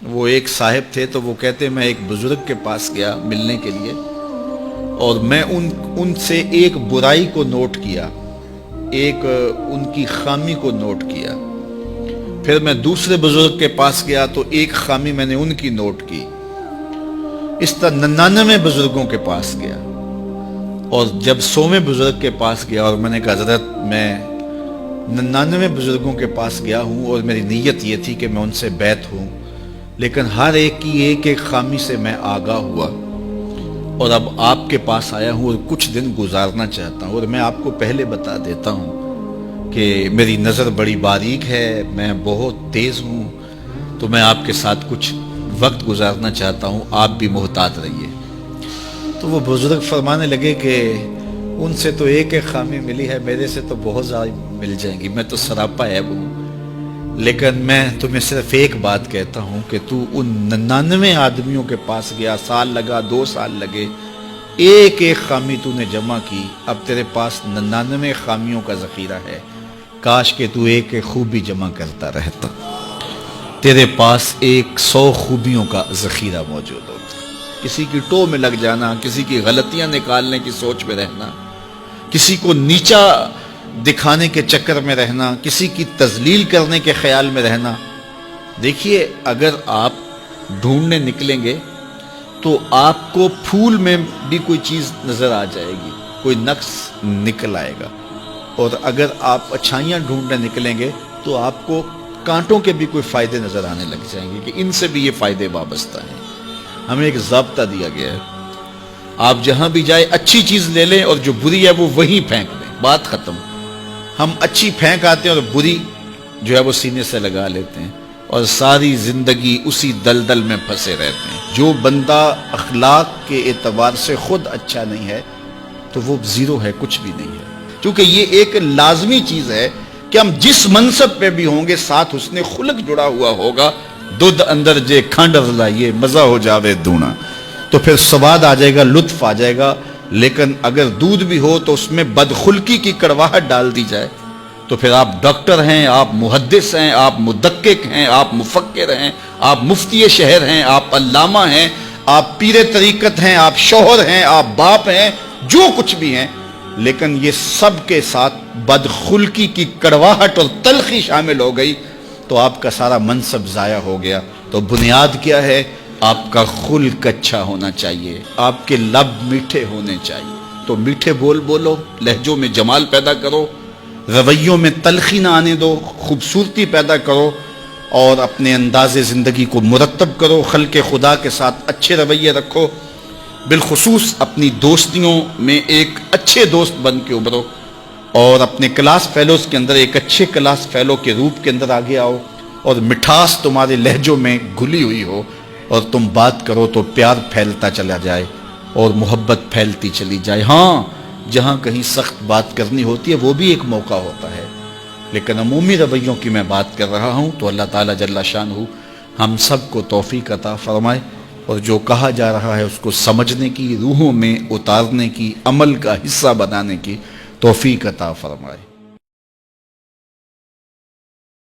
وہ ایک صاحب تھے، تو وہ کہتے میں ایک بزرگ کے پاس گیا ملنے کے لیے، اور میں ان سے ایک برائی کو نوٹ کیا، ایک ان کی خامی کو نوٹ کیا۔ پھر میں دوسرے بزرگ کے پاس گیا تو ایک خامی میں نے ان کی نوٹ کی۔ اس طرح 99 بزرگوں کے پاس گیا، اور جب 100ویں بزرگ کے پاس گیا اور میں نے کہا حضرت میں 99 بزرگوں کے پاس گیا ہوں اور میری نیت یہ تھی کہ میں ان سے بیعت ہوں، لیکن ہر ایک کی ایک ایک خامی سے میں آگاہ ہوا، اور اب آپ کے پاس آیا ہوں اور کچھ دن گزارنا چاہتا ہوں۔ اور میں آپ کو پہلے بتا دیتا ہوں کہ میری نظر بڑی باریک ہے، میں بہت تیز ہوں، تو میں آپ کے ساتھ کچھ وقت گزارنا چاہتا ہوں، آپ بھی محتاط رہیے۔ تو وہ بزرگ فرمانے لگے کہ ان سے تو ایک ایک خامی ملی ہے، میرے سے تو بہت زیادہ مل جائیں گی، میں تو سراپا عیب ہوں، لیکن میں تمہیں صرف ایک بات کہتا ہوں کہ تو ان 99 آدمیوں کے پاس گیا، سال لگا، 2 سال لگے، ایک ایک خامی تو نے جمع کی، اب تیرے پاس 99 خامیوں کا ذخیرہ ہے، کاش کہ تو ایک ایک خوبی جمع کرتا رہتا، تیرے پاس 100 خوبیوں کا ذخیرہ موجود ہوتا۔ کسی کی ٹو میں لگ جانا، کسی کی غلطیاں نکالنے کی سوچ میں رہنا، کسی کو نیچا دکھانے کے چکر میں رہنا، کسی کی تذلیل کرنے کے خیال میں رہنا، دیکھیے اگر آپ ڈھونڈنے نکلیں گے تو آپ کو پھول میں بھی کوئی چیز نظر آ جائے گی، کوئی نقص نکل آئے گا، اور اگر آپ اچھائیاں ڈھونڈنے نکلیں گے تو آپ کو کانٹوں کے بھی کوئی فائدے نظر آنے لگ جائیں گے کہ ان سے بھی یہ فائدے وابستہ ہیں۔ ہمیں ایک ضابطہ دیا گیا ہے، آپ جہاں بھی جائیں اچھی چیز لے لیں اور جو بری ہے وہ وہیں پھینک دیں، بات ختم۔ ہم اچھی پھینک آتے ہیں اور بری جو ہے وہ سینے سے لگا لیتے ہیں، اور ساری زندگی اسی دلدل میں پھنسے رہتے ہیں۔ جو بندہ اخلاق کے اعتبار سے خود اچھا نہیں ہے تو وہ زیرو ہے، کچھ بھی نہیں ہے، کیونکہ یہ ایک لازمی چیز ہے کہ ہم جس منصب پہ بھی ہوں گے ساتھ حسن خلق جڑا ہوا ہوگا۔ دودھ اندر جے کھنڈ لائیے مزہ ہو جاوے دونا، تو پھر سواد آ جائے گا، لطف آ جائے گا۔ لیکن اگر دودھ بھی ہو تو اس میں بدخلقی کی کڑواہٹ ڈال دی جائے تو پھر آپ ڈاکٹر ہیں، آپ محدث ہیں، آپ مدقق ہیں، آپ مفکر ہیں، آپ مفتی شہر ہیں، آپ علامہ ہیں، آپ پیر طریقت ہیں، آپ شوہر ہیں، آپ باپ ہیں، جو کچھ بھی ہیں، لیکن یہ سب کے ساتھ بدخلقی کی کڑواہٹ اور تلخی شامل ہو گئی تو آپ کا سارا منصب ضائع ہو گیا۔ تو بنیاد کیا ہے؟ آپ کا خلق اچھا ہونا چاہیے، آپ کے لب میٹھے ہونے چاہیے، تو میٹھے بول بولو، لہجوں میں جمال پیدا کرو، رویوں میں تلخی نہ آنے دو، خوبصورتی پیدا کرو، اور اپنے انداز زندگی کو مرتب کرو، خلق خدا کے ساتھ اچھے رویے رکھو، بالخصوص اپنی دوستیوں میں ایک اچھے دوست بن کے ابھرو، اور اپنے کلاس فیلوز کے اندر ایک اچھے کلاس فیلو کے روپ کے اندر آگے آؤ، اور مٹھاس تمہارے لہجوں میں گھلی ہوئی ہو، اور تم بات کرو تو پیار پھیلتا چلا جائے اور محبت پھیلتی چلی جائے۔ ہاں جہاں کہیں سخت بات کرنی ہوتی ہے وہ بھی ایک موقع ہوتا ہے، لیکن عمومی رویوں کی میں بات کر رہا ہوں، تو اللہ تعالیٰ جل شانہ ہم سب کو توفیق عطا فرمائے، اور جو کہا جا رہا ہے اس کو سمجھنے کی، روحوں میں اتارنے کی، عمل کا حصہ بنانے کی توفیق عطا فرمائے۔